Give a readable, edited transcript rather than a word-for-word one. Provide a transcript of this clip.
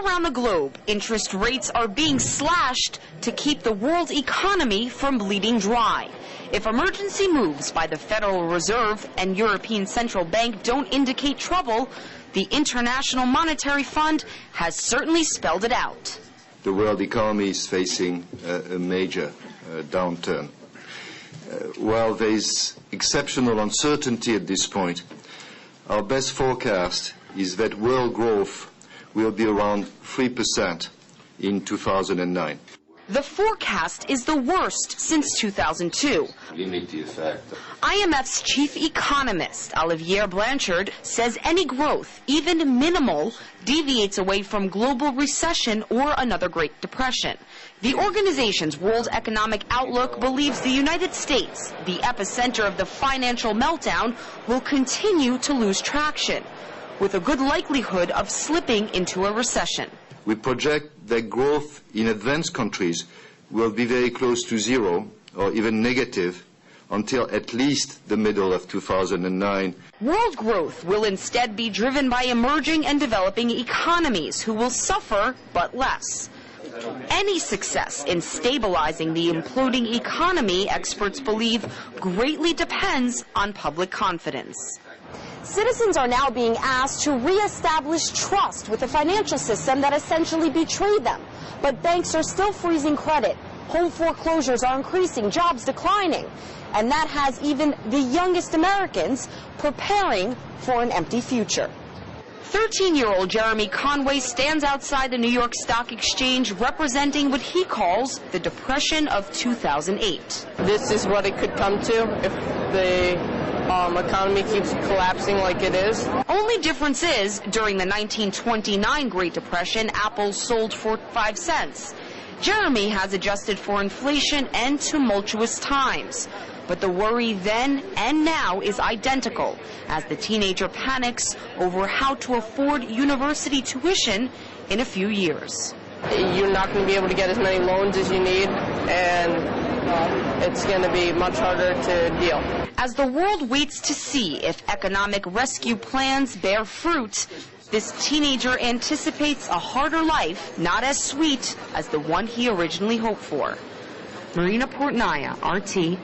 Around the globe, interest rates are being slashed to keep the world economy from bleeding dry. If emergency moves by the Federal Reserve and European Central Bank don't indicate trouble, the International Monetary Fund has certainly spelled it out. The world economy is facing a major downturn. While there is exceptional uncertainty at this point, our best forecast is that world growth will be around 3% in 2009. The forecast is the worst since 2002. IMF's chief economist, Olivier Blanchard, says any growth, even minimal, deviates away from global recession or another Great Depression. The organization's World Economic Outlook believes the United States, the epicenter of the financial meltdown, will continue to lose traction, with a good likelihood of slipping into a recession. We project that growth in advanced countries will be very close to zero or even negative until at least the middle of 2009. World growth will instead be driven by emerging and developing economies who will suffer but less. Any success in stabilizing the imploding economy, experts believe, greatly depends on public confidence. Citizens are now being asked to reestablish trust with a financial system that essentially betrayed them. But banks are still freezing credit. Home foreclosures are increasing, jobs declining. And that has even the youngest Americans preparing for an empty future. 13-year-old Jeremy Conway stands outside the New York Stock Exchange representing what he calls the Depression of 2008. This is what it could come to if the economy keeps collapsing like it is. Only difference is, during the 1929 Great Depression, apples sold for 5 cents. Jeremy has adjusted for inflation and tumultuous times. But the worry then and now is identical, as the teenager panics over how to afford university tuition in a few years. You're not going to be able to get as many loans as you need, and it's going to be much harder to deal. As the world waits to see if economic rescue plans bear fruit, this teenager anticipates a harder life, not as sweet as the one he originally hoped for. Marina Portnaya, RT.